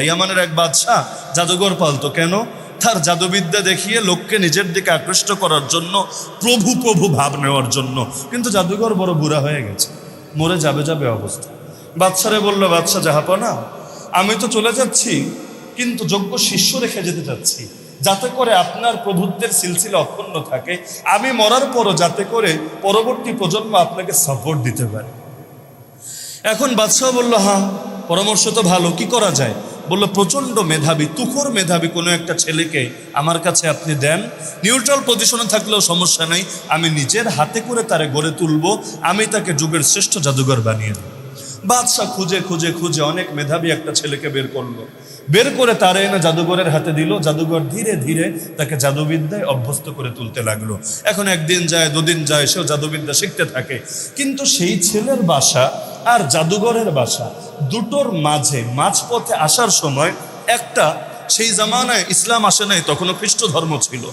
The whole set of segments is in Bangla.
ইয়ামানের এক বাদশাহ জাদুঘর পালতো। কেন? তার জাদুবিদ্যা দেখিয়ে লোককে নিজের দিকে আকৃষ্ট করার জন্য, প্রভু প্রভু ভাব নেওয়ার জন্য। কিন্তু জাদুঘর বড় বুড়া হয়ে গেছে, মরে যাবে যাবে অবস্থা। বাদশারে বলল, বাদশাহ জাহাপনা, আমি তো চলে যাচ্ছি, কিন্তু যোগ্য শিষ্য রেখে যেতে চাচ্ছি, যাতে করে আপনার প্রভুত্বের সিলসিলা অক্ষুণ্ণ থাকে। আমি মরার পরও যাতে করে পরবর্তী প্রজন্ম আপনাকে সাপোর্ট দিতে পারে। এখন বাদশাহ বলল, হ্যাঁ, পরামর্শ তো ভালো, কি করা যায়? বলল, প্রচণ্ড মেধাবী, তুখোর মেধাবী কোনো একটা ছেলেকে আমার কাছে আপনি দেন, নিউট্রাল পজিশনে থাকলেও সমস্যা নেই, আমি নিজের হাতে করে তারে গড়ে তুলবো, আমি তাকে যুগের শ্রেষ্ঠ জাদুঘর বানিয়ে দেব। বাদশাহ খুঁজে খুঁজে খুঁজে অনেক মেধাবী একটা ছেলেকে বের করলো, বের করে তারে এনে জাদুঘরের হাতে দিল। জাদুঘর ধীরে ধীরে তাকে জাদুবিদ্যায় অভ্যস্ত করে তুলতে লাগলো। এখন একদিন যায়, দুদিন যায়, সেও জাদুবিদ্যা শিখতে থাকে। কিন্তু সেই ছেলের বাসা আর জাদুঘরের বাসা দুটোর মাঝপথে আসার সময় একটা, সেই জামানায় ইসলাম আসে নাই, তখনও খ্রিস্ট ধর্ম ছিল।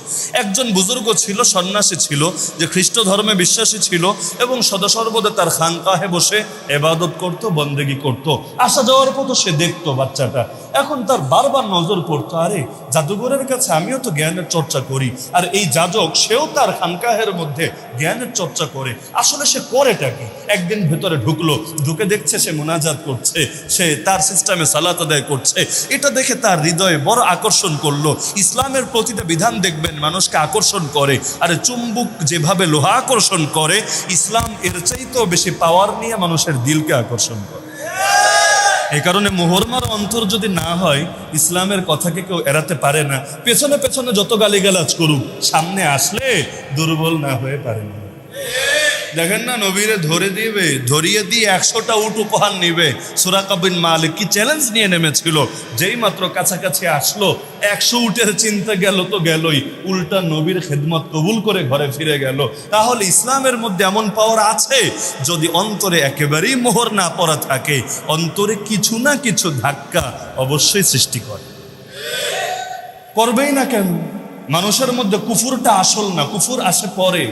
একজন বুজুর্গ ছিল, সন্ন্যাসী ছিল, যে খ্রিস্ট ধর্মে বিশ্বাসী ছিল এবং সদাসর্বদা তার খানকাহে বসে ইবাদত করত, বন্দেগি করত। আসা যাওয়ার পথে সে দেখতো বাচ্চাটা। এখন তার বারবার নজর পড়তো, আরে জাদুঘরের কাছে আমিও তো জ্ঞানের চর্চা করি, আর এই যাজক সেও তার খানকাহের মধ্যে জ্ঞানের চর্চা করে, আসলে সে করেটা কি? একদিন ভেতরে ঢুকলো, ঢুকে দেখছে সে মুনাজাত করছে, সে তার সিস্টেমে সালাত আদায় করছে। এটা দেখে তার হৃদয়ে বড় আকর্ষণ করলো। ইসলামের প্রতিটা বিধান দেখবেন মানুষকে আকর্ষণ করে, আরে চুম্বক যেভাবে লোহা আকর্ষণ করে, ইসলাম এর চাইতেও বেশি পাওয়ার নিয়ে মানুষের দিলকে আকর্ষণ করে। এই কারণে মোহরমার অন্তর যদি না হয়, ইসলামের কথাকে কেউ এড়াতে পারে না। পেছনে পেছনে যত গালিগালাজ করুক, সামনে আসলে দুর্বল না হয়ে পারে না। দেখেন না, নবীরে ধরিয়ে দিয়ে 100টা উট উপহার নিবে। সুরাকা বিন মালিক কি চ্যালেঞ্জ নিয়ে নেমেছিল, যেই মাত্র কাছাকাছি আসলো, 100 উটের চিন্তা গেল তো গেলই, উল্টা নবীর খেদমত কবুল করে ঘরে ফিরে গেল। তাহলে ইসলামের মধ্যে এমন পাওয়ার আছে, যদি অন্তরে একেবারেই মোহর না পড়া থাকে, অন্তরে কিছু না কিছু ধাক্কা অবশ্যই সৃষ্টি করবেই না কেন? মানুষের মধ্যে কুফুরটা আসল না, কুফুর আসে পরে।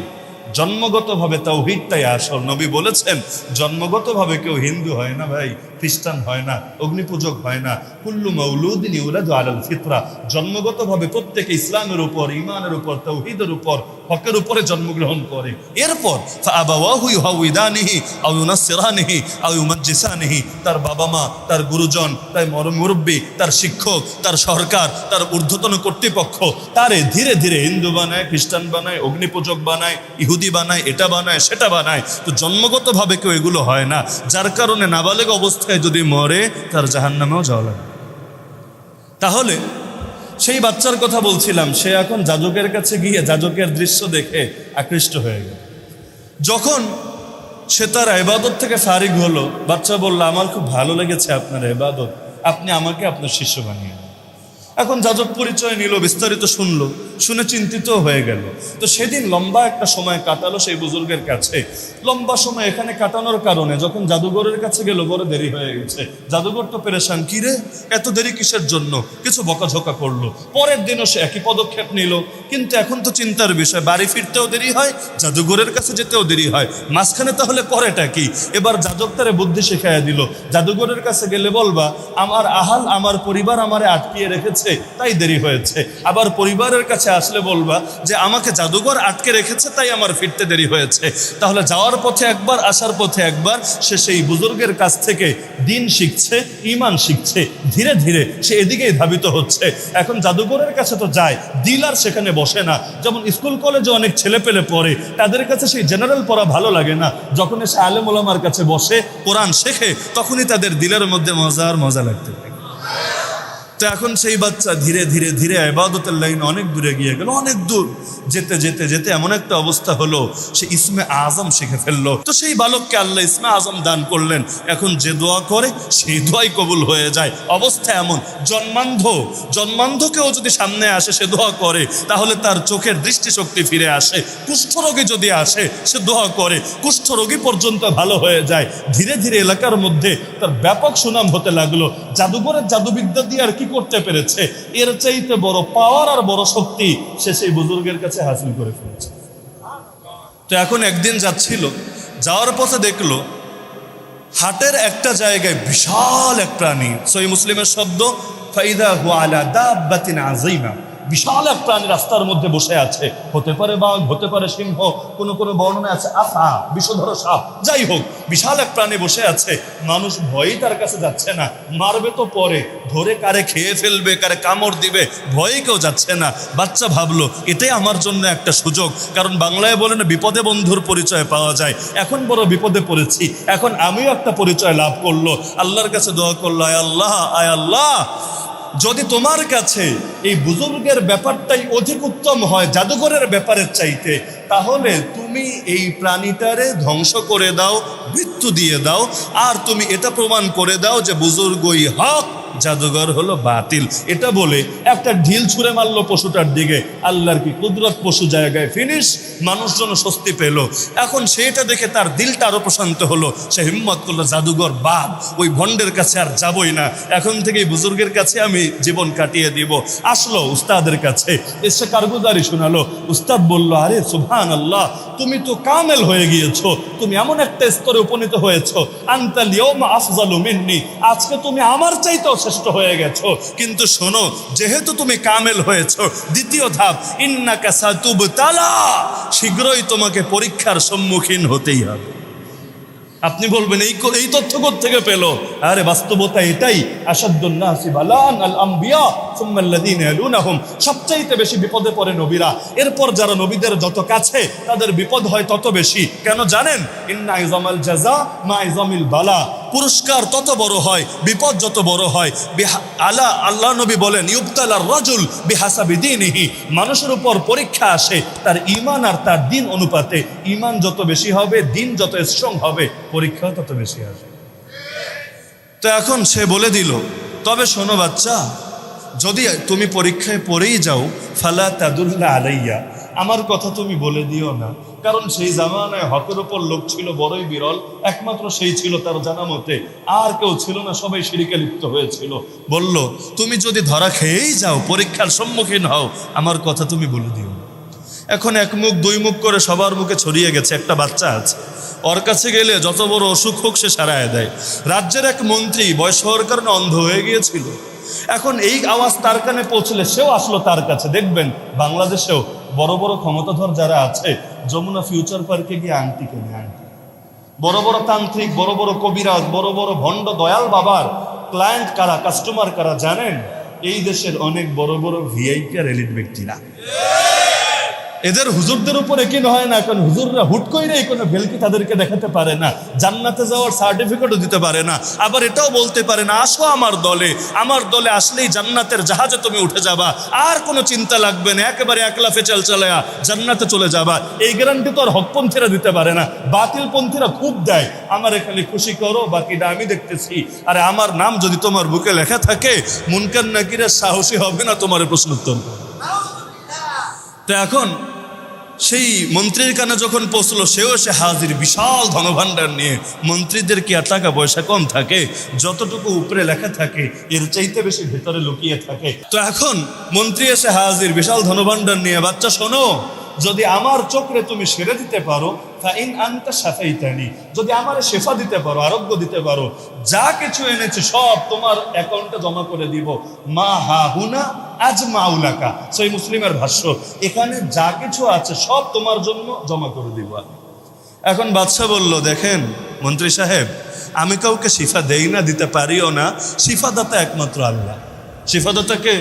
জন্মগতভাবে তাওহীদটাই আসল। নবী বলেছেন, জন্মগতভাবে কেউ হিন্দু হয় না ভাই, খ্রিস্টান হয় না, অগ্নিপূজক হয় না। কুল্লু মাউলুদিন ইউলাদু আলাল ফিতরা, জন্মগতভাবে প্রত্যেকে ইসলামের উপর, ঈমানের উপর, তাওহীদের উপর, হকের উপরে জন্মগ্রহণ করে। এরপর ফাআবাওয়াহু ইউহাউইদানিহি আও ইউনাসসিরানিহি আও ইউমাজ্জিসানিহি, তার বাবা মা, তার গুরুজন, তার মুরব্বী, তার শিক্ষক, তার সরকার, তার ঊর্ধ্বতন কর্তৃপক্ষ তারে ধীরে ধীরে হিন্দু বানায়, খ্রিস্টান বানায়, অগ্নিপূজক বানায়, ইহুদি বানায়, এটা বানায়, সেটা বানায়। তো জন্মগতভাবে কেউ এগুলো হয় না, যার কারণে নাবালেগ অবস্থায় যদি মরে, তার জাহান্নামেও যাওয়া লাগে। তাহলে সেই বাচ্চার কথা বলছিলাম, সে এখন যাজকের কাছে গিয়ে যাজকের দৃশ্য দেখে আকৃষ্ট হয়ে গেল। যখন সে তার ইবাদত থেকে ফারিগ হলো, বাচ্চা বলল, আমার খুব ভালো লেগেছে আপনার ইবাদত, আপনি আমাকে আপনার শিষ্য বানিয়ে দিন। এখন যাজক পরিচয় নিল, বিস্তারিত শুনলো, শুনে চিন্তিত হয়ে গেল। তো সেদিন লম্বা একটা সময় কাটালো সেই বুজুর্গের কাছে। লম্বা সময় এখানে কাটানোর কারণে যখন জাদুঘরের কাছে গেল, বড় দেরি হয়ে গেছে। জাদুঘর তো পেরেশান, কি রে এত দেরি কিসের জন্য, কিছু বকাঝকা করলো। পরের দিনও সে একই পদক্ষেপ নিল, কিন্তু এখন তো চিন্তার বিষয়, বাড়ি ফিরতেও দেরি হয়, জাদুঘরের কাছে যেতেও দেরি হয়, মাঝখানে তাহলে করেটা কি? এবার যাজক তারে বুদ্ধি শেখাইয়া দিল, জাদুঘরের কাছে গেলে বলবা, আমার আহাল, আমার পরিবার আমারে আটকিয়ে রেখেছে, তাই দেরি হয়েছে। আবার পরিবারের কাছে আসলে বলবা যে আমাকে জাদুঘর আটকে রেখেছে, তাই আমার ফিরতে দেরি হয়েছে। তাহলে যাওয়ার পথে একবার, আসার পথে একবার, সে সেই বুজুর্গের কাছ থেকে দিন শিখছে, ঈমান শিখছে। ধীরে ধীরে সে এদিকেই ধাবিত হচ্ছে। এখন জাদুঘরের কাছে তো যায়, দিল আর সেখানে বসে না। যেমন স্কুল কলেজে অনেক ছেলে পেলে পড়ে, তাদের কাছে সেই জেনারেল পড়া ভালো লাগে না। যখন সে আলেম ওলামার কাছে বসে কোরআন শেখে, তখনই তাদের দিলের মধ্যে মজা লাগতে থাকে। তো এখন সেই বাচ্চা ধীরে ধীরে ধীরে ইবাদতের লাইন অনেক দূরে গিয়ে গেল। অনেক দূর যেতে যেতে যেতে এমন একটা অবস্থা হলো, সে ইসমে আজম শিখে ফেললো। তো সেই বালককে আল্লাহ ইসমে আজম দান করলেন। এখন যে দোয়া করে সেই দোয়াই কবুল হয়ে যায়। অবস্থা এমন, জন্মান্ধকেও যদি সামনে আসে সে দোয়া করে, তাহলে তার চোখের দৃষ্টিশক্তি ফিরে আসে। কুষ্ঠরোগী যদি আসে, সে দোয়া করে, কুষ্ঠরোগী পর্যন্ত ভালো হয়ে যায়। ধীরে ধীরে এলাকার মধ্যে তার ব্যাপক সুনাম হতে লাগলো। জাদুঘরের জাদুবিদ্যা দিয়ে আর কি করতে পেরেছে, এর চাইতে বড় পাওয়ার আর বড় শক্তি সে সেই বুজুর্গের কাছে হাসিল করে ফেলেছে। তো এখন একদিন যাচ্ছিল, যাওয়ার পথে দেখলো হাটের একটা জায়গায় বিশাল এক প্রাণী, সহিহ মুসলিমের শব্দ, ফাইদা হুয়া আলা দাব্বাতিন আযীমা, বিশাল এক প্রাণী রাস্তার মধ্যে বসে আছে, হতে পারে বাঘ, হতে পারে সিংহ, কোনো কোনো বর্ণনায় আছে আফা, বিষধর সাপ, যাই হোক বিশাল এক প্রাণী বসে আছে। মানুষ ভয়ই তার কাছে যাচ্ছে না, মারবে তো পরে, ধরে কারে খেয়ে ফেলবে, কারে কামড় দিবে, ভয়ে কেউ যাচ্ছে না। বাচ্চা ভাবলো এটাই আমার জন্য একটা সুযোগ, কারণ বাংলায় বলে না বিপদে বন্ধুর পরিচয় পাওয়া যায়। এখন বড় বিপদে পড়েছি, এখন আমিও একটা পরিচয় লাভ করলো। আল্লাহর কাছে দোয়া করলো, আয় আল্লাহ, আয় আল্লাহ, যদি তোমার কাছে এই বুজুর্গের ব্যাপারটাই অধিক উত্তম হয় জাদুঘরের ব্যাপারের চাইতে, তাহলে তুমি এই প্রাণীটারে ধ্বংস করে দাও, মৃত্যু দিয়ে দাও, আর তুমি এটা প্রমাণ করে দাও যে বুজুর্গই হক, জাদুঘর হলো বাতিল। এটা বলে একটা ঢিল ছুঁড়ে মারলো পশুটার দিকে। আল্লাহর কি কুদরত, পশু জায়গায় ফিনিশ, মানুষজন স্বস্তি পেল। এখন সেটা দেখে তার দিলটা আরো প্রশান্ত হলো, সে হিম্মত করলো জাদুঘর বাদ, ওই ভণ্ডের কাছে আর যাবই না, এখন থেকে বুজুর্গের কাছে আমি জীবন কাটিয়ে দিব। আসলো উস্তাদের কাছে, এসে কারগুজারি শোনালো। উস্তাদ বলল, আরে সুবহানাল্লাহ, তুমি তো কামেল হয়ে গিয়েছো, তুমি এমন একটা স্তরে উপনীত হয়েছো, আনতাল ইয়াউমা আফজালু মিন্নি, আজকে তুমি আমার চাইতেও শ্রেষ্ঠ হয়ে গেছো। কিন্তু শোনো, যেহেতু তুমি কামেল হয়েছো, দ্বিতীয় ধাপ, ইন্নাকা সাতুবতালা, শীঘ্রই তোমাকে পরীক্ষার সম্মুখীন হতেই হবে। আপনি বলবেন এই তথ্য থেকে পেল? আরে বাস্তবতা এটাই, আসাদুন নাসি বালান আল আম্বিয়া সুম্মা আল্লাযীনা ইয়ালুনাহুম, সবচাইতে বেশি বিপদে পড়ে নবীরা, এরপর যারা নবীদের যত কাছে তাদের বিপদ হয় তত বেশি। কেন জানেন? ইন্না ইজামাল জাযা মা ইজামিল বালা, পুরস্কার তত বড় হয়, বিপদ যত বড় হয়। আল্লাহ নবী বলেন, ইউবতালার রাজুল বিহাসাবি দীনিহি, মানুষের উপর পরীক্ষা আসে তার ঈমান আর তার দিন অনুপাতে। ঈমান যত বেশি হবে, দিন যত স্ট্রং হবে, পরীক্ষা তত বেশি আসবে। তো এখন সে বলে দিল, তবে শোনো বাচ্চা, যদি তুমি পরীক্ষায় পড়েই যাও, ফালা তাদুল্লা আলাইয়া, আমার কথা তুমি বলে দিও না, কারণ সেই জামানায় হকের উপর লোক ছিল বড়ই বিরল, একমাত্র সেই ছিল তার জানা মতে, আর কেউ ছিল না, সবাই শিরকে লিপ্ত হয়েছিল। বলল, তুমি যদি ধরা খেয়েই যাও, পরীক্ষার সম্মুখীন হও, আমার কথা তুমি বলে দিও না। এখন এক মুখ দুই মুখ করে সবার মুখে ছড়িয়ে গেছে। একটা বাচ্চা আছে, ওর কাছে গেলে যত বড় অসুখ হোক সে সারায় দেয়। রাজ্যের এক মন্ত্রী বয়স হওয়ার কারণে অন্ধ হয়ে গিয়েছিল। এখন এই আওয়াজ তার কানে পৌঁছলে সেও আসলো তার কাছে। দেখবেন বাংলাদেশেও বড় বড় ক্ষমতাধর যারা আছে, যমুনা ফিউচার পার্কে গিয়ে আংটি কেনে, আংটি। বড় বড় তান্ত্রিক, বড় বড় কবিরাজ, বড় বড় ভণ্ড দয়াল বাবার ক্লায়েন্ট কারা, কাস্টমার কারা জানেন? এই দেশের অনেক বড় বড় ভিআইপি আর এলিট ব্যক্তিরা। এদের হুজুরদের উপরে কি হয় না, কারণ হুজুররা হুট কইরেই কোনো ভেলকি তাদেরকে দেখাতে পারে না, জান্নাতে যাওয়ার সার্টিফিকেটও দিতে পারে না, আবার এটাও বলতে পারে না, আসো আমার দলে, আমার দলে আসলেই জান্নাতের জাহাজে তুমি উঠে যাবা, আর কোনো চিন্তা লাগবে না, একেবারে একলাফে চালায়া জান্নাতে চলে যাবা। এই গ্যারান্টি তো আর হকপন্থীরা দিতে পারে না, বাতিলপন্থীরা খুব দেয়, আমার এখানে খুশি করো, বাকিটা আমি দেখতেছি। আরে আমার নাম যদি তোমার বুকে লেখা থাকে, মুনকার নাকিরা সাহসী হবে না তোমার প্রশ্ন উত্তর। তো এখন সেই মন্ত্রীর কানে যখন পৌঁছলো, সেও সে হাজির বিশাল ধনভাণ্ডার নিয়ে। মন্ত্রীদের কি আর টাকা পয়সা কম থাকে? যতটুকু উপরে লেখা থাকে এর চাইতে বেশি ভেতরে লুকিয়ে থাকে। তো এখন মন্ত্রী এসে হাজির বিশাল ধনভাণ্ডার নিয়ে। বাচ্চা শোনো, যদি আমার চোখরে তুমি সেরে দিতে পারো, ফাইন আনতা শাফাইতানি, যদি আমার শেফা দিতে পারো, আরোগ্য দিতে পারো, যা কিছু এনেছি সব তোমার অ্যাকাউন্টে জমা করে দিব। মা হা হুনা আজ মাউলাকা, সই মুসলিমের ভাষ্য, এখানে যা কিছু আছে সব তোমার জন্য জমা করে দিব। এখন বাদশা বলল, দেখেন মন্ত্রী সাহেব, আমি কাউকে শিফা দেই না, দিতে পারিও না, শিফাদাতা একমাত্র আল্লাহ। শিফাদাতাকে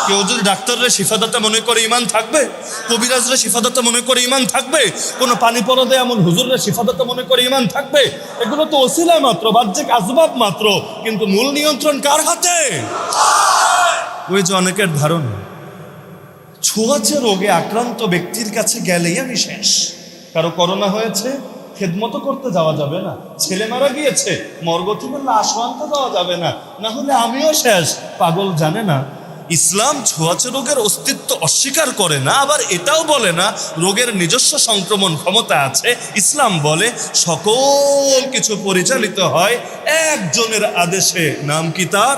কেউ যদি ডাক্তাররা শিফাদাতা মনে করে ইমান থাকবে, কবিরাজরা শিফাদাতা মনে করে ইমান থাকবে, কোনো পানি পরদে এমন হুজুররা শিফাদাতা মনে করে ইমান থাকবে? এগুলো তো ওসিলা মাত্র, বাহ্যিক আসবাব মাত্র, কিন্তু মূল নিয়ন্ত্রণ কার হাতে? ওই যে অনেকের ধারণা, ছোঁয়াচে রোগে আক্রান্ত ব্যক্তির কাছে গেলেই আমি শেষ। কারো করোনা হয়েছে, খেদমত করতে যাওয়া যাবে না, ছেলে মারা গিয়েছে, মর্গ থেকে লাশ আনতে যাওয়া যাবে না, না হলে আমিও শেষ। পাগল জানে না ইসলাম ছোঁয়াচে রোগের অস্তিত্ব অস্বীকার করে না, আবার এটাও বলে না রোগের নিজস্ব সংক্রমণ ক্ষমতা আছে। ইসলাম বলে সকল কিছু পরিচালিত হয় একজনের আদেশে। নাম কি তার?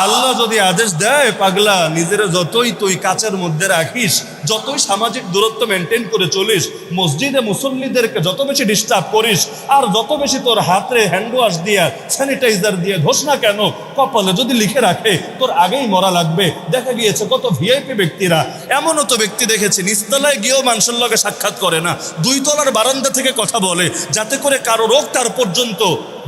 আল্লাহ যদি আদেশ দেয়, পাগলা নিজের যতই তুই কাচের মধ্যে রাখিস, যতই সামাজিক দূরত্ব মেনটেন করে চলিস, মসজিদে মুসল্লিদেরকে যত বেশি ডিস্টার্ব করিস, আর যত বেশি তোর হাতে হ্যান্ড ওয়াশ দিয়া স্যানিটাইজার দিয়ে ধোস না কেন, কপালে যদি লিখে রাখে তোর আগেই মরা লাগবে। দেখা গিয়েছে কত ভিআইপি ব্যক্তিরা, এমনও তো ব্যক্তি দেখেছি নিচতলায় গিয়েও মানুষের লগে সাক্ষাৎ করে না, 2 তলার বারান্দা থেকে কথা বলে, যাতে করে কারো রোগ তার পর্যন্ত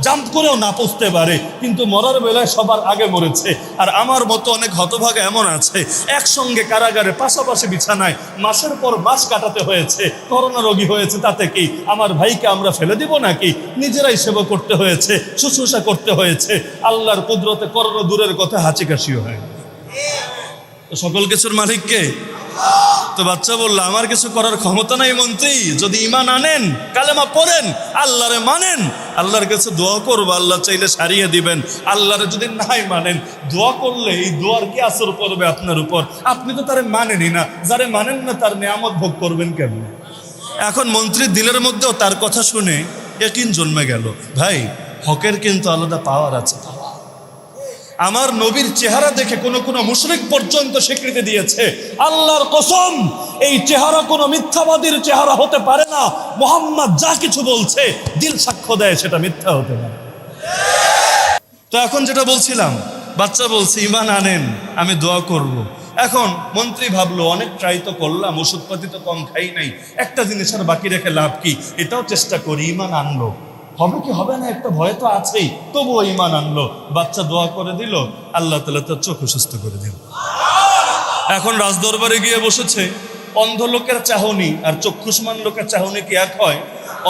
জাম্প করেও না পৌঁছতে পারে, কিন্তু মরার বেলায় সবার আগে মরেছে। আর আমার মতো অনেক হতভাগা এমন আছে, একসঙ্গে কারাগারে পাশাপাশি বিছানায় মাসের পর মাস কাটাতে হয়েছে, করোনা রোগী হয়েছে, তাতে কি আমার ভাইকে আমরা ফেলে দিব নাকি? নিজেরাই সেবা করতে হয়েছে, শুশ্রূষা করতে হয়েছে। আল্লাহর কুদরতে করোনা দূরের কথা, হাঁচি কাশিও হয়। তো সকল কিছুর মালিক কে? তো বাচ্চা বললো, আমার কিছু করার ক্ষমতা নাই মন্ত্রী, যদি ঈমান আনেন, কালেমা পড়েন, আল্লাহরে মানেন, আল্লাহর কাছে দোয়া করবো, আল্লাহ চাইলে সারিয়ে দিবেন। আল্লাহরে যদি নাই মানেন, দোয়া করলে এই দোয়ার কি আসর পড়বে আপনার উপর? আপনি তো তারে মানেনই না, যারে মানেন না তার নিয়ামত ভোগ করবেন কেমন? এখন মন্ত্রীর দিলের মধ্যেও তার কথা শুনে ইয়াকিন জন্মে গেল, ভাই হকের কিন্তু আলাদা পাওয়ার আছে। আমার নবীর চেহারা দেখে কোনো মুশরিক পর্যন্ত স্বীকৃতি দিয়েছে, আল্লাহর কসম এই চেহারা কোনো মিথ্যাবাদীর চেহারা হতে পারে না। মুহাম্মদ যা কিছু বলছে দিল সাক্ষ্য দেয় সেটা মিথ্যা হতে পারে। তো এখন যেটা বলছিলাম, বাচ্চা বলছে ঈমান আনেন, আমি দোয়া করব। এখন মন্ত্রী ভাবলো, অনেক ট্রাই তো করলাম, ওষুধপাতি তো কম খাই নাই, একটা জিনিস আর বাকি রেখে লাভ কি, এটাও চেষ্টা করি। ঈমান আনলো, হবে কি হবে না একটা ভয় তো আছেই, তবুও ঈমান আনলো। বাচ্চা দোয়া করে দিল, আল্লাহ তাআলা তার চোখ সুস্থ করে দিল। এখন রাজদরবারে গিয়ে বসেছে। অন্ধ লোকের চাহনি আর চক্ষুষ্মান লোকের চাহনি কি এক হয়?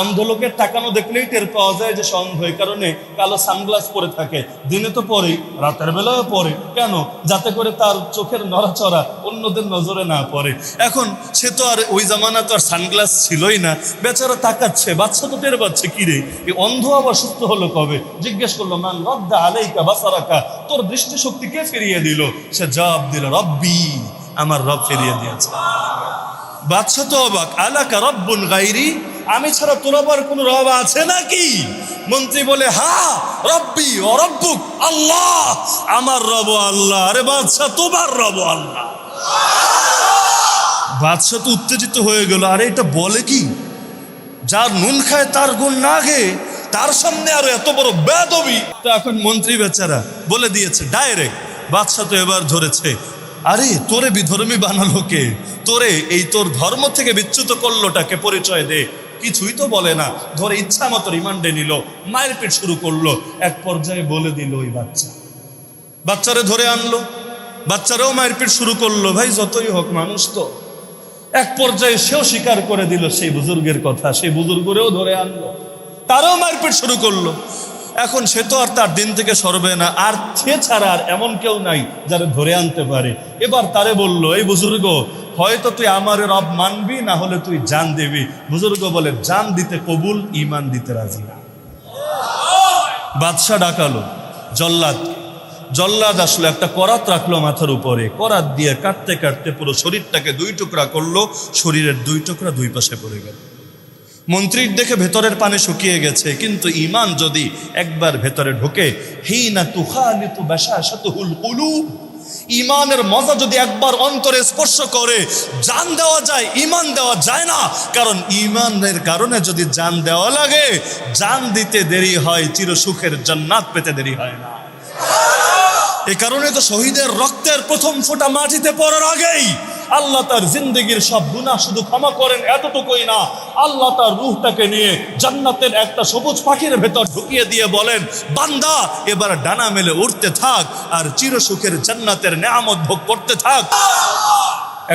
অন্ধ লোকের তাকানো দেখলেই টের পাওয়া যায় যে সে অন্ধ, এই কারণে কালো সানগ্লাস পরে থাকে। দিনে তো পরে, রাতের বেলাও পরে, কেন? যাতে করে তার চোখের নড়াচড়া অন্যদের নজরে না পড়ে। এখন সে তো আর ওই জামানা তো আর সানগ্লাস ছিলই না, বেচারা তাকাচ্ছে। বাচ্চা তো টের পাচ্ছে, কিরে এই অন্ধ আবার সুস্থ হলো কবে? জিজ্ঞেস করলো, মান রদ্দা আলাইকা বাসারাকা, তোর দৃষ্টিশক্তি কে ফিরিয়ে দিল? সে জবাব দিল, রব্বি, আমার রব ফিরিয়ে দিয়েছে। বাদশা তো অবাক, আলাকা রব্বুন গায়রি, আমি ছাড়া তোর আবার কোন রব আছে নাকি? মন্ত্রী বলে, হ্যাঁ রব্বি ও রব্বুক আল্লাহ, আমার রব আল্লাহ। আরে বাদশা, তোমার রব আল্লাহ। বাদশা তো উত্তেজিত হয়ে গেল, আরে এটা বলে কি? যার নুন খায় তার গুণ না গে, তার সামনে আরো এত বড় বেয়াদবি। তো এখন মন্ত্রী বেচারা বলে দিয়েছে ডাইরেক্ট। বাদশা তো এবার ধরেছে, আরে তোরে বিধর্মী বানালো কে? তোরে এই তোর ধর্ম থেকে বিচ্যুত করলোটাকে, পরিচয় দে। কিছুই তো বলে না, ধরে ইচ্ছা মতো রিমান্ডে নিল, মায়ের পেট শুরু করলো। এক পর্যায়ে বলে দিল ওই বাচ্চারে ধরে আনলো, বাচ্চারাও মায়ের পেট শুরু করলো। ভাই যতই হোক মানুষ তো। এক পর্যায়ে সেও স্বীকার করে দিল সেই বুজুর্গের কথা, সেই বুজুর্গরেও ধরে আনলো, তারাও মায়ের পেট শুরু করলো। এখন সে তো আর তার দিন থেকে সরবে না, আর সে ছাড়া আর এমন কেউ নাই যারা ধরে আনতে পারে। এবার তারে বলল, এই বুজুর্গ, হয়তো তুই আমার রব মানবি, না হলে তুই জান দিবি। বুজুর্গ বলে, জান দিতে কবুল, ঈমান দিতে রাজি না। বাদশা ডাকালো জল্লাদ আসলো, একটা করাত রাখলো মাথার উপরে, করাত দিয়ে কাটতে কাটতে পুরো শরীরটাকে 2 টুকরা করলো, শরীরের 2 টুকরা 2 পাশে পড়ে গেল। মন্ত্রীর দেখে ভেতরের পানি শুকিয়ে গেছে, কিন্তু ঈমান যদি একবার ভেতরে ঢোকে, হিনা তুখালিতু বাশাশাতুল কুলুব, ঈমানের মজা যদি একবার অন্তরে স্পর্শ করে, জান দেওয়া যায়, ঈমান দেওয়া যায় না। কারণ ঈমানের কারণে যদি জান দেওয়া লাগে, জান দিতে দেরি হয়, চির সুখের জান্নাত পেতে দেরি হয় না। এ কারণে তো শহীদের রক্তের প্রথম ফোঁটা মাটিতে পড়ার আগেই আল্লাহ তার জিন্দগির সব গুনাহ শুধু ক্ষমা করেন, এতটুকুই না, আল্লাহ তার রূহটাকে নিয়ে জান্নাতের একটা সবুজ পাখির ভেতর ঢুকিয়ে দিয়ে বলেন, বান্দা এবার ডানা মেলে উড়তে থাক, আর চিরসুখের জান্নাতের নেয়ামত ভোগ করতে থাক।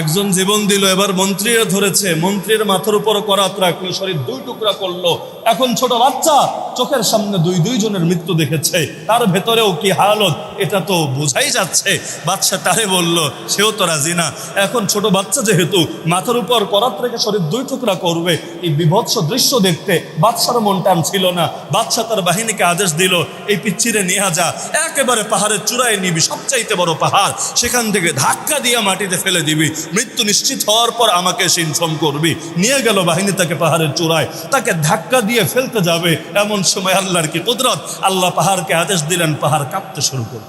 একজন জীবন দিল, এবার মন্ত্রীরা ধরেছে, মন্ত্রীর মাথার উপর করাত রাখলো, শরীর 2 টুকরা করলো। এখন ছোট বাচ্চা চোখের সামনে 2 জনের মৃত্যু দেখেছে, তার ভেতরেও কি হালত এটা তো বোঝাই যাচ্ছে। বাচ্চা তারে বলল, সেও তো রাজি না। এখন ছোট বাচ্চা যেহেতু মাথার উপর করাত রেখে শরীর 2 টুকরা করবে, এই বিভৎস দৃশ্য দেখতে বাদশার মন টান ছিল না। বাদশা তার বাহিনীকে আদেশ দিল, এই পিচ্ছিরে নিয়ে যা, একেবারে পাহাড়ের চূড়ায় নিবি, সবচাইতে বড় পাহাড়, সেখান থেকে ধাক্কা দিয়ে মাটিতে ফেলে দিবি, মৃত্যু নিশ্চিত হওয়ার পর আমাকে ইনফর্ম করবি। নিয়ে গেল বাহিনী তাকে পাহাড়ের চূড়ায়, তাকে ধাক্কা দিয়ে ফেলতে যাবে, এমন সময় আল্লাহর কি কুদরত, আল্লাহ পাহাড়কে আদেশ দিলেন, পাহাড় কাঁপতে শুরু করল।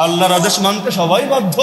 আল্লাহর আদেশ মানতে সবাই বাধ্য।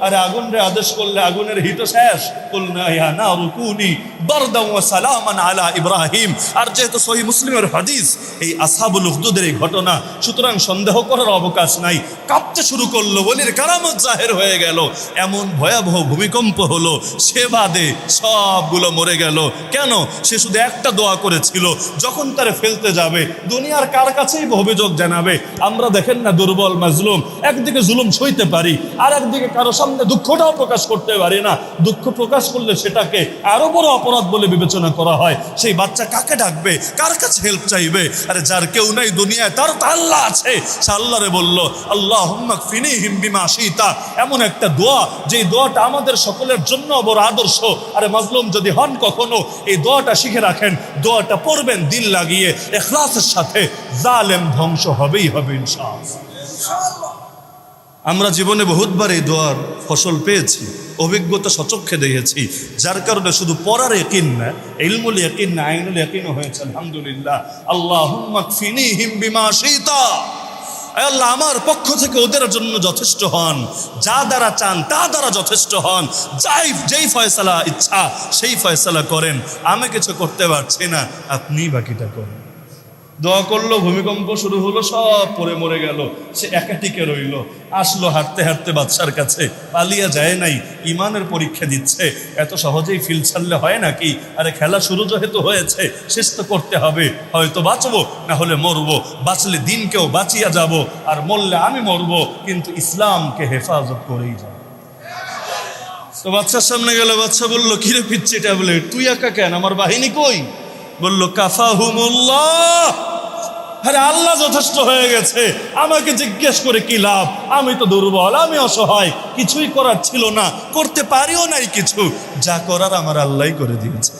আরে আগুন রে আদেশ করলে আগুনের হিট শেষ। কুলনা ইয়া নারু কুনি বারদান ওয়া সালামান আলা ইব্রাহিম। আর যেহেতু সহিহ মুসলিমের হাদিস এই আসহাবুল উখদুদের এই ঘটনা, সুতরাং সন্দেহ করার অবকাশ নাই। কাঁপতে শুরু করলো, বলির কারামত জাহের হয়ে গেল। এমন ভয়াবহ ভূমিকম্প হলো, সে বাদে সবগুলো মরে গেল। কেন? সে শুধু একটা দোয়া করেছিল, যখন তারে ফেলতে যাবে দুনিয়ার কার কাছেই অভিযোগ জানাবে। আমরা দেখেন না দুর্বল মাজলুম, একদিকে জুলুম সইতে পারি, আর একদিকে কারো সামনে দুঃখটাও প্রকাশ করতে পারি না। দুঃখ প্রকাশ করলে সেটাকে আরো বড় অপরাধ বলে বিবেচনা করা হয়। সেই বাচ্চা কাকে ডাকবে, কার কাছে হেল্প চাইবে? আরে যার কেউ নাই দুনিয়ায়, তার তো আল্লাহ আছে। সে আল্লাহরে বলল আল্লাহুম্মা কফিনিহিম বিমা শিতা, এমন একটা দোয়া যে দোয়াটা আমাদের সকলের জন্য বড় আদর্শ। আরে মাজলুম যদি হন কখনো, এই দোয়াটা শিখে রাখেন, দোয়াটা পড়বেন দিল লাগিয়ে ইখলাসের সাথে, জালেম ধ্বংস হবেই হবে ইনশাআল্লাহ। আমরা জীবনে বহুতবার এই দোয়ার ফসল পেয়েছি, অভিজ্ঞতা সচক্ষে দেখেছি, যার কারণে শুধু পড়ার ইয়াকিন না, ইলমুল ইয়াকিন না, আইনুল ইয়াকিনও হয়েছে আলহামদুলিল্লাহ। আল্লাহুম্মা কফিনিহিম বিমা শিতা, আল্লাহ আমার পক্ষ থেকে ওদের জন্য যথেষ্ট হন, যা দ্বারা চান তা দ্বারা যথেষ্ট হন, যেই ফয়সালা ইচ্ছা সেই ফয়সালা করেন, আমি কিছু করতে পারছি না, আপনি বাকিটা করেন। দোয়া করলো, ভূমিকম্প শুরু হলো, সব পড়ে মরে গেল। সে একা টিকে রইল। আসলো হাঁটতে হাঁটতে বাদশার কাছে, পালিয়ে যায় নাই, ইমানের পরীক্ষা দিচ্ছে। এত সহজেই ফিল ছাড়লে হয় নাকি? আরে খেলা শুরু যেহেতু হয়েছে, শেষ তো করতে হবে। হয়তো বাঁচবো, না হলে মরবো। বাঁচলে দিনকেও বাঁচিয়া যাব, আর মরলে আমি মরবো, কিন্তু ইসলামকে হেফাজত করেই যাব। তো বাচ্চার সামনে গেল, বাচ্চা বললো কিরে পিচ্ছি ট্যাবলেট, তুই একা কেন, আমার বাহিনী কই? বললো কাফাহুমুল্লাহ, আরে আল্লাহ যথেষ্ট হয়ে গেছে, আমাকে জিজ্ঞেস করে কি লাভ? আমি তো দুর্বল, আমি অসহায়, কিছুই করার ছিল না, করতে পারিও নাই কিছু, যা করার আমার আল্লাহই করে দিয়েছে।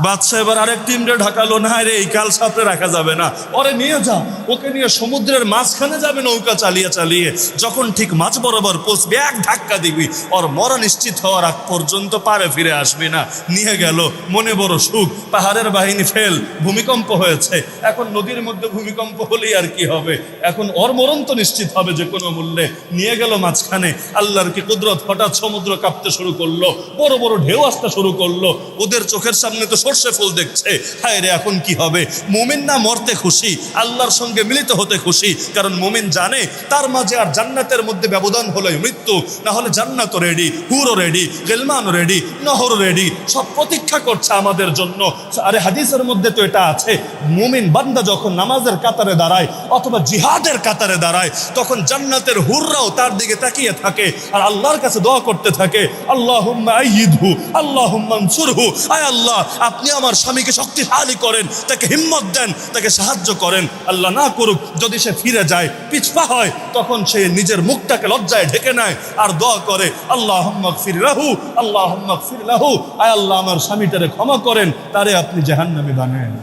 বাদশা এবার আরেক টিমরে ঢাকালো, না রে এই কাল সাপড়ে রাখা যাবে না, ওরে নিয়ে যা, ওকে নিয়ে সমুদ্রের মাঝখানে যাবে নৌকা চালিয়ে চালিয়ে, যখন ঠিক মাঝ বরাবর পৌঁছবে এক ধাক্কা দিবি, ওর মরা নিশ্চিত হওয়ার আগ পর্যন্ত পারে ফিরে আসবি না। নিয়ে গেল, মনে বড় সুখ, পাহাড়ের বাহিনী ফেল, ভূমিকম্প হয়েছে। এখন নদীর মধ্যে ভূমিকম্প হলেই আর কি হবে, এখন ওর মরণ তো নিশ্চিত হবে যে কোনো মূল্যে। নিয়ে গেল মাঝখানে, আল্লাহর কি কুদরত, হঠাৎ সমুদ্র কাঁপতে শুরু করলো, বড় বড় ঢেউ আসতে শুরু করলো, ওদের চোখের সামনে তো সর্ষে ফুল দেখছে। হায় রে, এখন কি হবে? মুমিন না মরতে খুশি, আল্লাহর সঙ্গে মিলিত হতে খুশি, কারণ মুমিন জানে তার মাঝে আর জান্নাতের মধ্যে ব্যবধান হলো মৃত্যু, না হলে জান্নাতও রেডি, হুরও রেডি, গেলমানও রেডি, নহরও রেডি, সব প্রতীক্ষা করছে আমাদের জন্য। আরে হাদিসের মধ্যে তো এটা আছে, মুমিন বান্দা যখন নামাজের কাতারে দাঁড়ায় অথবা জিহাদের কাতারে দাঁড়ায়, তখন জান্নাতের হুররাও তার দিকে তাকিয়ে থাকে আর আল্লাহর কাছে দোয়া করতে থাকে, আল্লাহুম্মা আইয়িদহু, আল্লাহুম্মা আনসুরহু, আয় আল্লাহ আপনি আমার স্বামীকে শক্তিশালী করেন, তাকে হিম্মত দেন, তাকে সাহায্য করেন। আল্লাহ না করুক যদি সে ফিরে যায়, পিছপা হয়, তখন সে নিজের মুখটাকে লজ্জায় ঢেকে নেয় আর দোয়া করে, আল্লাহুম্মা গফির লাহু, আল্লাহুম্মা গফির লাহু, আয় আল্লাহ আমার স্বামীটারে ক্ষমা করেন, তারে আপনি জাহান্নামী বানায়েন।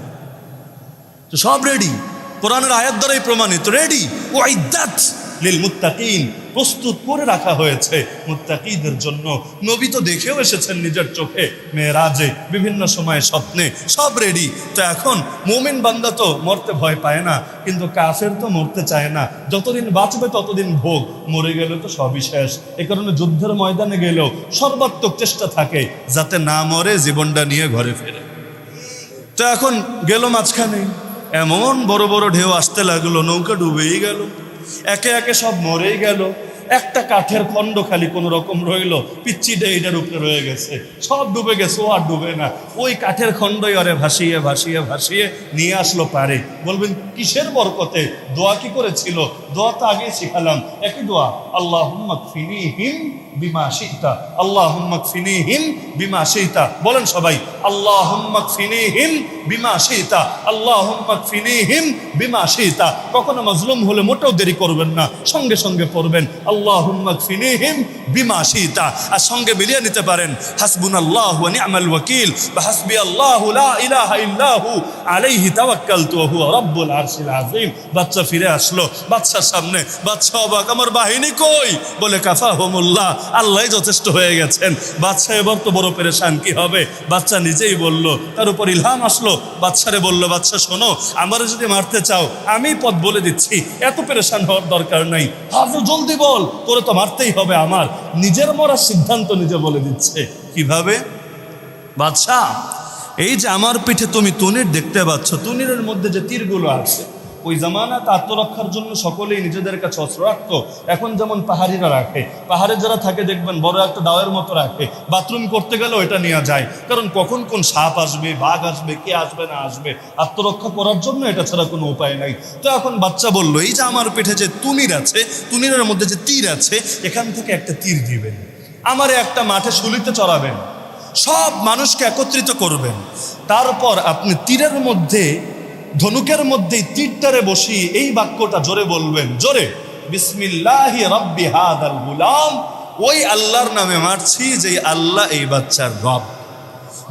তো সব রেডি, কোরআনের আয়াত দ্বারাই প্রমাণিত, রেডি। ওয়াইদাত লিল মুত্তাকিন, প্রস্তুত করে রাখা হয়েছে মুত্তাকিদের জন্য। নবী তো দেখেও এসেছেন নিজের চোখে, মেরাজে, বিভিন্ন সময়ে স্বপ্নে, সব রেডি। তো এখন মুমিন বান্দা তো মরতে ভয় পায় না, কিন্তু কাফের তো মরতে চায় না, যতদিন বাঁচবে ততদিন ভোগ, মরে গেলে তো সবই শেষ। এ কারণে যুদ্ধের ময়দানে গেলেও সর্বাত্মক চেষ্টা থাকে যাতে না মরে, জীবনটা নিয়ে ঘরে ফেরে। তো এখন গেল মাঝখানে, এমন বড় বড় ঢেউ আসতে লাগলো, নৌকা ডুবেই গেল, একে একে সব মরেই গেল। একটা কাঠের খণ্ড খালি কোনো রকম রইলো, পিচ্চিটা এটার উপরে রয়ে গেছে, সব ডুবে গেছে, ও আর ডুবে না। ওই কাঠের খণ্ডই ওরে ভাসিয়ে ভাসিয়ে ভাসিয়ে নিয়ে আসলো পারে। বলবেন কিসের বরকতে? দোয়া কি করেছিল? দোয়া তো আগেই শিখালাম, একই দোয়া, আল্লাহুম্মা কফিনিহিম বিমা শিতা, আল্লাহুম্মা কফিনিহিম বিমা শিতা। বলেন সবাই, আল্লাহুম্মা কফিনিহিম বিমা শিতা, আল্লাহুম্মা কফিনিহিম বিমা শিতা। কখনো মাজলুম হলে মোটেও দেরি করবেন না, সঙ্গে সঙ্গে পড়বেন আল্লাহুম্মা কফিনিহিম বিমা শিতা। আর সঙ্গে মিলিয়ে নিতে পারেন হাসবুনাল্লাহু ওয়া নি'মাল ওয়াকিল বা হাসবিয়াল্লাহু লা ইলাহা ইল্লাহু আলাইহি তাওয়াক্কালতু ওয়া হুয়া রাব্বুল আরশিল আযীম। বাচ্চা ফিরে আসলো বাদশার সামনে, বাদশা অবাক, আমার বাহিনী কই? বলে কাফাহুমুল্লাহ, আল্লাহ যথেষ্ট হয়ে গেছেন। বাদশা এবার তো বড় পেরেশান, কি হবে? বাচ্চা নিজেই বলল, তার উপর ইলহাম আসলো, বাদশারে বলল, বাদশা শোনো, আমারে যদি মারতে চাও আমি পথ বলে দিচ্ছি, এত পেরেশান হওয়ার দরকার নাই, হাজু জলদি বল, তোরে তো মারতেই হবে আমার। নিজের মরার সিদ্ধান্ত নিজে বলে দিচ্ছে। কিভাবে? বাদশা, এই যে আমার পিঠে তুমি তুনির দেখতে পাচ্ছ, তুনিরের মধ্যে যে তীরগুলো আছে, ওই জামানাতে আত্মরক্ষার জন্য সকলেই নিজেদের কাছে অস্ত্র রাখতো। এখন যেমন পাহাড়িরা রাখে, পাহাড়ে যারা থাকে দেখবেন বড় একটা দাওয়ের মতো রাখে, বাথরুম করতে গেলে ওইটা নিয়ে যায়, কারণ কখন কোন সাপ আসবে, বাঘ আসবে, কে আসবে না আসবে, আত্মরক্ষা করার জন্য এটা ছাড়া কোনো উপায় নাই। তো এখন বাচ্চা বলল, এই যে আমার পিঠে যে তুনির আছে, তুনিরের মধ্যে যে তীর আছে, এখান থেকে একটা তীর দিবেন, আমারে একটা মাঠে শুলিতে চড়াবেন, সব মানুষকে একত্রিত করবেন, তারপর আপনি তীরের মধ্যে, ধনুকের মধ্যে তীরটারে বসিয়ে এই বাক্যটা জোরে বলবেন, জোরে, বিসমিল্লাহি রাব্বি হাদাল গুলাম, ওই আল্লাহর নামে মারছি যে আল্লাহ এই বাচ্চার রব।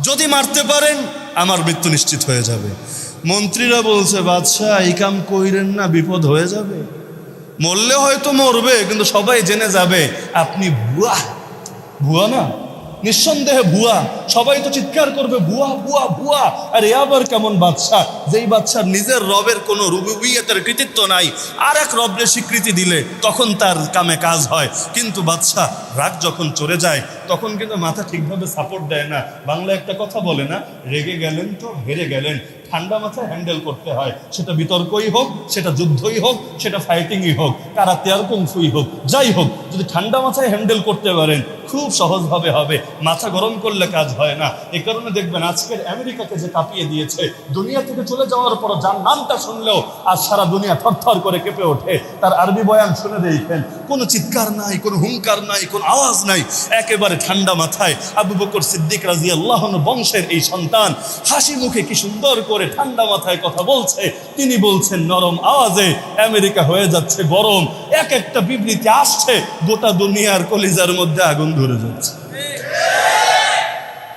যদি মারতে পারেন আমার মৃত্যু নিশ্চিত হয়ে যাবে। মন্ত্রীরা বলছে, বাদশাহ এই কাম কইরেন না, বিপদ হয়ে যাবে, মরলে হয়তো মরবে, কিন্তু সবাই জেনে যাবে আপনি ভুয়া। ভুয়া না, নিঃসন্দেহে ভুয়া, সবাই তো চিৎকার করবে ভুয়া ভুয়া ভুয়া। আর এ আবার কেমন বাদশা, যেই বাদশার নিজের রবের কোনো রুবুবিয়তের কৃতিত্ব নাই, আর এক রবের স্বীকৃতি দিলে তখন তার কামে কাজ হয়। কিন্তু বাদশা রাগ যখন চলে যায় তখন কিন্তু মাথা ঠিকভাবে সাপোর্ট দেয় না। বাংলা একটা কথা বলে না, রেগে গেলেন তো হেরে গেলেন। ঠান্ডা মাথায় হ্যান্ডেল করতে হয়, সেটা বিতর্কই হোক, সেটা যুদ্ধই হোক, সেটা ফাইটিংই হোক, কারাতে আর কুংফুই হোক, যাই হোক, যদি ঠান্ডা মাথায় হ্যান্ডেল করতে পারেন খুব সহজভাবে হবে। মাথা গরম করলে কাজ হয় না। এই কারণে দেখবেন আজকের আমেরিকাকে যে কাঁপিয়ে দিয়েছে, দুনিয়া থেকে চলে যাওয়ার পর যার নামটা শুনলেও আজ সারা দুনিয়া থরথর করে কেঁপে ওঠে। তার আরবি বয়ান শুনে দেখেন, কোনো চিৎকার নাই, কোনো হুঙ্কার নাই, কোনো আওয়াজ নাই, একেবারে ঠান্ডা মাথায় আবু বকর সিদ্দিক রাদিয়াল্লাহু আনহু বংশের এই সন্তান হাসি মুখে কি সুন্দর করে ঠান্ডা মাথায় কথা বলছে। তিনি বলছেন নরম আওয়াজে, আমেরিকা হয়ে যাচ্ছে গরম, এক একটা বিবৃতি আসছে, গোটা দুনিয়ার কলিজার মধ্যে আগুন ধরে যাচ্ছে।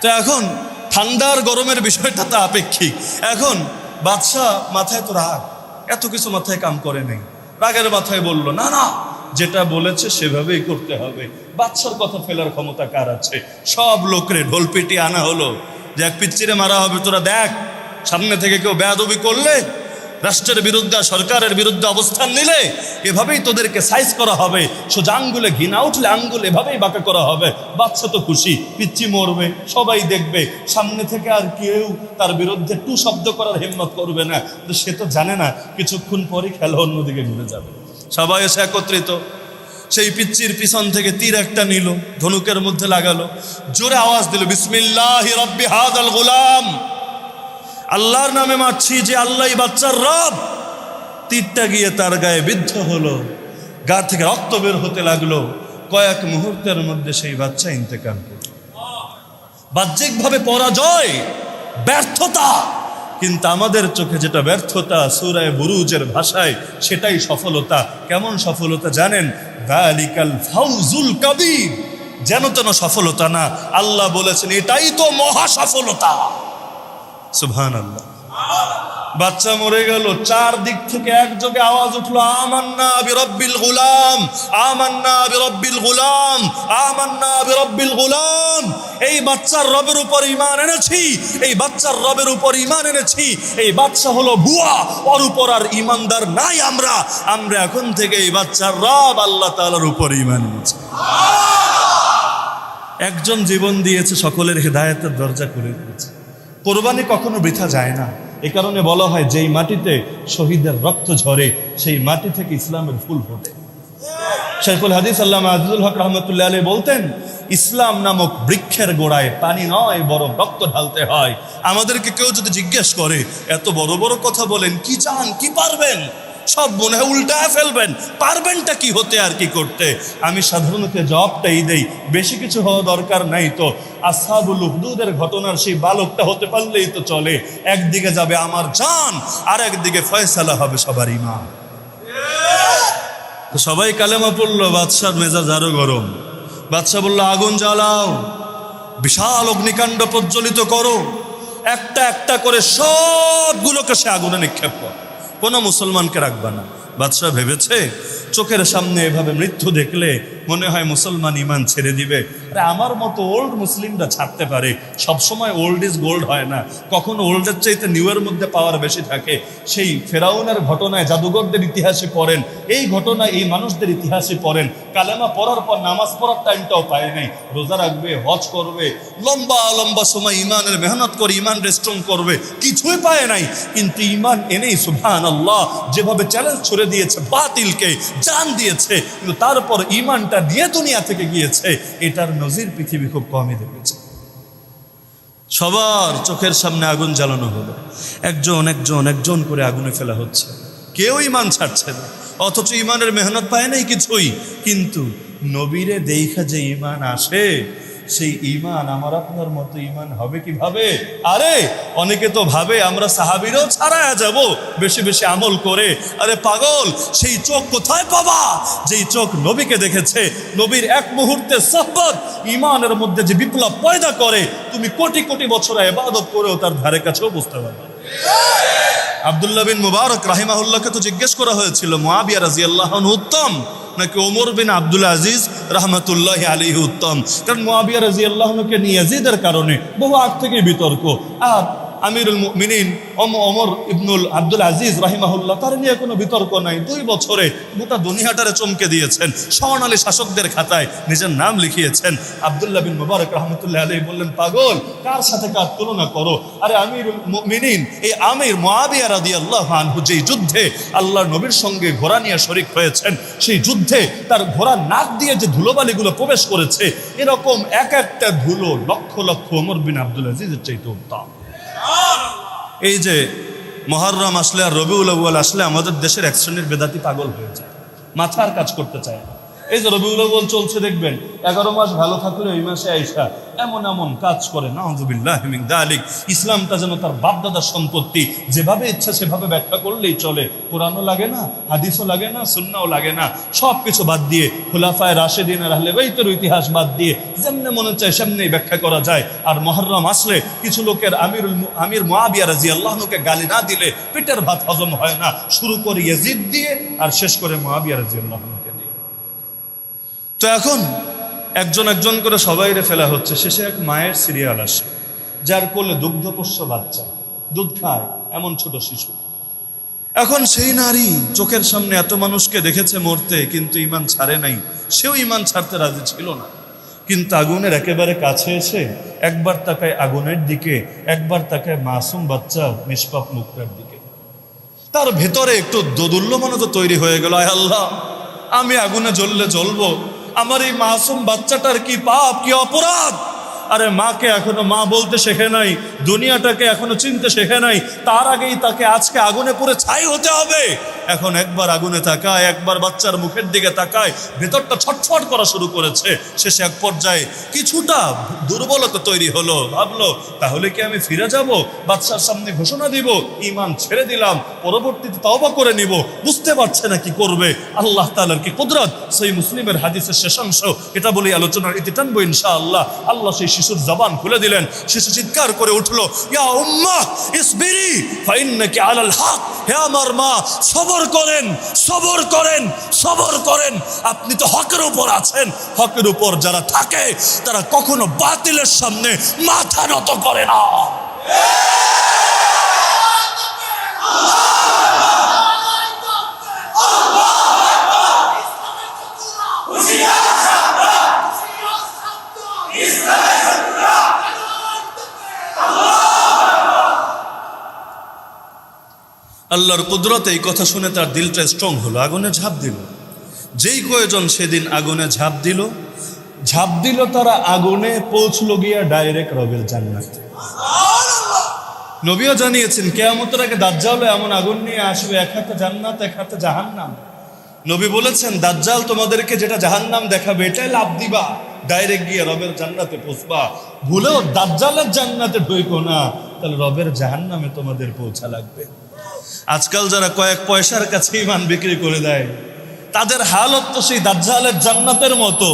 তো এখন ঠান্ডার গরমের বিষয়টা তো আপেক্ষিক। এখন বাদশাহ মাথায় তো রাগ, এত কিছু মাথায় কাম করে নেই, রাগের মাথায় বলল, না না, যেটা বলেছে সেভাবেই করতে হবে। বাদশার কথা ফেলার ক্ষমতা কার আছে? সব লোকরে ঢোল পিটিয়ে আনা হলো যে এক পিচ্চিরে মারা হবে, তোরা দেখ, সামনে থেকে কেউ বেয়াদবি করলে, রাষ্ট্রের বিরুদ্ধে, সরকারের বিরুদ্ধে অবস্থান নিলে এভাবেই তোদেরকে সাইজ করা হবে, সোজা আঙ্গুলে ঘৃণা উঠলে আঙ্গুল এভাবেই বাঁকা করা হবে। বাচ্চা তো খুশি, পিচ্চি মরবে, সবাই দেখবে, সামনে থেকে আর কেউ তার বিরুদ্ধে টু শব্দ করার হিম্মত করবে না। তো সে তো জানে না কিছুক্ষণ পরই খেলা অন্যদিকে ঘুরে যাবে। সবাই এসে একত্রিত, সেই পিচ্চির পিছন থেকে তীর একটা নিল, ধনুকের মধ্যে লাগালো, জোরে আওয়াজ দিল, বিসমিল্লাহি রাব্বি হাদাল গুলাম, আল্লাহর নামে মারছি যে আল্লাহ বাচ্চার রব। তীরটা গিয়ে তার গায়ে বিদ্ধ হলো, গা থেকে রক্ত বের হতে লাগলো। কয়েক মুহূর্তের মধ্যে সেই বাচ্চা ইন্তেকাল করল। বাহ্যিকভাবে পরাজয়, ব্যর্থতা, কিন্তু আমাদের চোখে যেটা ব্যর্থতা, সূরা বুরুজের ভাষায় সেটাই সফলতা। কেমন সফলতা জানেন? যালিকাল ফাউজুল কাবীর, যেন তেন সফলতা না, আল্লাহ বলেছেন এটাই তো মহা সফলতা। সুবহানাল্লাহ। বাচ্চা মরে গেল, চারদিক থেকে একযোগে আওয়াজ উঠলো, আমান্না বিরব্বিল গুলাম, আমান্না বিরব্বিল গুলাম, আমান্না বিরব্বিল গুলাম। এই বাচ্চার রবের উপর ঈমান এনেছি, এই বাচ্চার রবের উপর ঈমান এনেছি। এই বাচ্চা হলো বুয়া, ওর উপর আর ঈমানদার নাই। আমরা এখন থেকে এই বাচ্চার রব আল্লাহ তাআলার উপর ঈমান এনেছি। একজন জীবন দিয়েছে, সকলের হেদায়েতের দরজা করে দিয়েছে। কোরবানি কখনো বৃথা যায় না। এ কারণে বলা হয় যেই মাটিতে শহীদের রক্ত ঝরে সেই মাটি থেকে ইসলামের ফুল ফোটে। শাইখুল হাদিস আল্লামা আজিজুল হক রহমতুল্লাহ আলাইহি বলতেন, ইসলাম নামক বৃক্ষের গোড়ায় পানি নয় বরং রক্ত ঢালতে হয়। আমাদেরকে কেউ যদি জিজ্ঞেস করে এত বড় বড় কথা বলেন, কি চান, কি পারবেন, সব মনে হয় উল্টায় ফেলবেন, পারবেনটা কি হতে আর কি করতে? আমি সাধারণত জবাবটাই দেই, বেশি কিছু হওয়া দরকার নাই তো। আসহাবুল উখদুদের ঘটনার সেই বালকটা হতে পারলেই তো চলে। একদিকে যাবে আমার জান, আর একদিকে ফয়সালা হবে সবার ঈমান। তো সবাই কালেমা পড়লো, বাদশার মেজাজ আরো গরম। বাদশা বলল, আগুন জ্বালাও, বিশাল অগ্নিকাণ্ড প্রজ্বলিত করো, একটা একটা করে সবগুলোকে সে আগুনে নিক্ষেপ কর, কোনো মুসলমানকে রাখবা না। বাদশাহ ভেবেছে চোখের সামনে এভাবে মৃত্যু দেখলে মনে হয় মুসলমান ইমান ছেড়ে দিবে। আরে আমার মতো ওল্ড মুসলিমরা ছাড়তে পারে, সবসময় ওল্ড ইজ গোল্ড হয় না, কখনো ওল্ডের চাইতে নিউয়ের মধ্যে পাওয়ার বেশি থাকে। সেই ফেরাউনের ঘটনায় জাদুঘরদের ইতিহাসে পড়েন, এই ঘটনায় এই মানুষদের ইতিহাসে পড়েন, কালেমা পড়ার পর নামাজ পড়ার টাইমটাও পায় নাই, রোজা রাখবে, হজ করবে, লম্বা লম্বা সময় ইমানের মেহনত করে ইমান স্ট্রং করবে, কিছুই পায় নাই। কিন্তু ইমান এনেই সুবহানাল্লাহ যেভাবে চ্যালেঞ্জ ছুড়ে দিয়েছে, বাতিলকে জান দিয়েছে, কিন্তু তারপর ইমানটা নিয়ে দুনিয়া থেকে গিয়েছে, এটার নজির পৃথিবী খুব কমই দেখেছে। সবার চোখের সামনে আগুন জ্বালানো হলো, একজন একজন একজন করে আগুনে ফেলা হচ্ছে, কেউ ইমান ছাড়ছে না, অথচ ইমানের মেহনত পায় নাই কিছুই। কিন্তু নবীরে দেখা যে ইমান আসে, সেই ইমান আমার আপনার মতো ইমান হবে কিভাবে? আরে অনেকে তো ভাবে আমরা সাহাবীরাও ছাড়ায়া যাব বেশি বেশি আমল করে। আরে পাগল, সেই চোখ কোথায় পাবা যেই চোখ নবীকে দেখেছে? নবীর এক মুহূর্তের সোহবত ইমানের মধ্যে যে বিপ্লব পয়দা করে, তুমি কোটি কোটি বছর ইবাদত করেও তার ধারে কাছেও বুঝতে পারবে। আব্দুল্লাহ বিন মুবারক রাহিমাহুল্লাহকে তো জিজ্ঞেস করা হয়েছিল, মুআবিয়া রাদিয়াল্লাহু আনহু উত্তম নাকি ওমর বিন আব্দুল আজিজ রাহমাতুল্লাহি আলাইহি উত্তম? কারণ মুআবিয়া রাদিয়াল্লাহু আনহুকে নিয়ে ইয়াজিদের কারণে বহু আগ থেকে বিতর্ক, আর আমিরুল মুমিনিন ওমর ইবনুল আব্দুল আজিজ রাহিমাহুল্লাহ তার নিয়ে কোনো বিতর্ক নাই। 2 বছরে গোটা দুনিয়াটারে চমকে দিয়েছেন, স্বর্ণালী শাসকদের খাতায় নিজের নাম লিখিয়েছেন। আব্দুল্লাহ বিন মুবারক রাহমাতুল্লাহি আলাইহি বললেন, পাগল, কার সাথে কার তুলনা করো? আরে আমিরুল মুমিনিন এই আমির মুআবিয়া রাদিয়াল্লাহু আনহু যেই যুদ্ধে আল্লাহর নবীর সঙ্গে ঘোড়া নিয়ে শরীক হয়েছেন, সেই যুদ্ধে তার ঘোড়ার নাক দিয়ে যে ধুলোবালিগুলো প্রবেশ করেছে, এরকম এক একটা ধুলো লক্ষ লক্ষ ওমর বিন আব্দুল আজিজের চাইতে উত্তম। এই যে মুহররম আসলে আর রবিউল আউয়াল আসলে আমাদের দেশের এক শ্রেণীর বেদাতি পাগল হয়ে যায়, মাথার কাজ করতে চায় না। এই যে রবিউল আউয়াল চলছে দেখবেন, 11 মাস ভালো থাকলে ওই মাসে আইসা এমন এমন কাজ করে, নাউযুবিল্লাহি মিন যালিক। ইসলামটা যেন তার বাপদাদার সম্পত্তি, যেভাবে ইচ্ছা সেভাবে ব্যাখ্যা করলেই চলে, কোরআনও লাগে না, হাদিসও লাগে না, সুন্নাহও লাগে না, সব কিছু বাদ দিয়ে খুলাফায়ে রাশেদিন আর আহলে বাইতের ইতিহাস বাদ দিয়ে যেমনে মনে চায় সেমনেই ব্যাখ্যা করা যায়। আর মুহররম আসলে কিছু লোকের আমির মুআবিয়া রাদিয়াল্লাহু আনহুকে গালি না দিলে পেটের ভাত হজম হয় না, শুরু করে ইয়াজিদ দিয়ে আর শেষ করে মুআবিয়া রাদিয়াল্লাহু আনহুকে দিয়ে। তো এখন একজন একজন করে সবাইরে ফেলা হচ্ছে, শেষে এক মায়ের সিরিয়াল আসে, যার কোলে দুগ্ধপোষ্য বাচ্চা, দুধ খায় এমন ছোট শিশু। এখন সেই নারী চোখের সামনে এত মানুষকে দেখেছে মরতে, কিন্তু ইমান ছাড়ে নাই, সেও ইমান ছাড়তে রাজি ছিল না। কিন্তু আগুনের একেবারে কাছে এসে একবার তাকায় আগুনের দিকে, একবার তাকায় মাসুম বাচ্চা নিষ্পাপ মুখটার দিকে। তার ভেতরে একটু দোদুল্যমানতা তৈরি হয়ে গেল, আয় আল্লাহ, আমি আগুনে জ্বললে জ্বলবো, আমার এই মাসুম বাচ্চাটার কি পাপ, কি অপরাধ। আরে মাকে এখনো মা বলতে শেখে নাই, দুনিয়াটাকে এখনো চিনতে শেখে নাই, তার আগেই তাকে আজকে আগুনে পুড়ে ছাই হতে হবে। এখন একবার আগুনে তাকায়, একবার বাচ্চার মুখের দিকে তাকায়, ভেতরটা ছটফট করা শুরু করেছে। শেষে এক পর্যায়ে কিছুটা দুর্বলতা তৈরি হলো, ভাবলো তাহলে কি আমি ফিরে যাব, বাচ্চার সামনে ঘোষণা দিব ইমান ছেড়ে দিলাম, পরবর্তীতে তওবা করে নিব। বুঝতে পারছে না কি করবে। আল্লাহ তাআলার কি কুদরত। সহিহ মুসলিমের হাদিসের শেষাংশ, এটা বলি আলোচনার ইতি টানবো ইনশাআল্লাহ। আল্লাহ সেই শিশুর জবান খুলে দিলেন, শিশু চিৎকার করে উঠলো, ইয়া উম্মাহ ইসবিরি ফাইন্নাকি আলাল হক। হে আমার মা, সবর করেন, সবর করেন, সবর করেন, আপনি তো হকের উপর আছেন। হকের উপর যারা থাকে তারা কখনো বাতিলের সামনে মাথা নত করে না। আল্লাহর কুদরত এই কথা শুনে তার দিলটা স্ট্রং হলো, আগুনে ঝাঁপ দিল। যেই কয়েকজন সেদিন আগুনে ঝাঁপ দিল তারা আগুনে পৌঁছলো গিয়া ডাইরেক্ট রবের জান্নাতে। নবীও জানিয়েছেন কিয়ামতের আগে দাজ্জাল এমন আগুন নিয়ে আসবে, এক হাতে জান্নাত এক হাতে জাহান্নাম। নবী বলেছেন দাজ্জাল তোমাদেরকে যেটা জাহান্নাম দেখাবে এটাই লাভ দিবা, ডাইরেক্ট গিয়ে রবের জান্নাতে পৌঁছবা। ভুলেও দাজ্জালের জান্নাতে ঢুকো না, তাহলে রবের জাহান্নামে তোমাদের পৌঁছা লাগবে। আজকাল যারা কয়েক পয়সার কাছে ইমান বিক্রি করে দেয়, তাদের হালত তো সেই দাজ্জালের জান্নাতের মতো।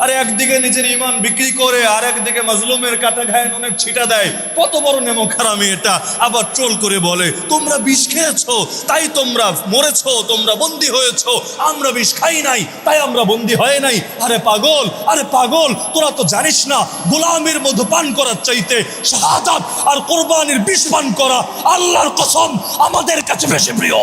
আরে একদিকে নিজের ইমান বিক্রি করে আর একদিকে মাজলুমের কাটা ঘায়ে অনেক ছিটা দেয়। কত বড় নেমক হারামি এটা। আবার ট্রোল করে বলে তোমরা বিষ খেয়েছো তাই তোমরা মরেছো, তোমরা বন্দী হয়েছো, আমরা বিষ খাই নাই তাই আমরা বন্দী হয় নাই। আরে পাগল, আরে পাগল, তোরা তো জানিস না গোলামের মধু পান করার চাইতে শাহাদাত আর কোরবানির বিষ পান করা আল্লাহর কসম আমাদের কাছে বেশি প্রিয়।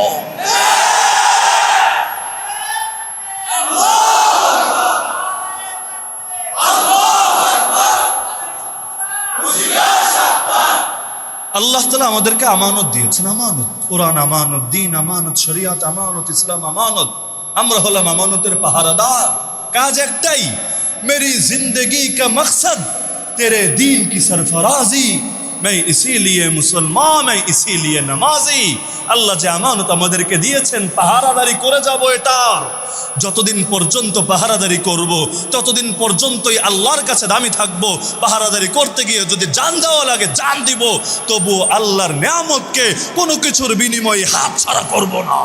আল্লাহ তাআলা আমাদেরকে আমানত দিয়েছেন, আমানত, কোরআন আমানত, দ্বীন আমানত, শরিয়াত আমানত, ইসলাম আমানত। আমরা হলাম আমানতের পাহারাদার। কাজ একটাই, মেরি জিंदगी का मकसद तेरे दीन की सरफराजी, मैं इसीलिए मुसलमान, मैं इसीलिए नमाजी। আল্লাহ যে আমানত আমাদেরকে দিয়েছেন পাহারাদারি করে যাব, এটার যতদিন পর্যন্ত পাহারাদারি করব ততদিন পর্যন্তই আল্লাহর কাছে দামি থাকব। পাহারাদারি করতে গিয়ে যদি জান দেওয়া লাগে জান দিব, তবু আল্লাহর নিয়ামতকে কোনো কিছুর বিনিময়ে হাত ছাড়া করব না।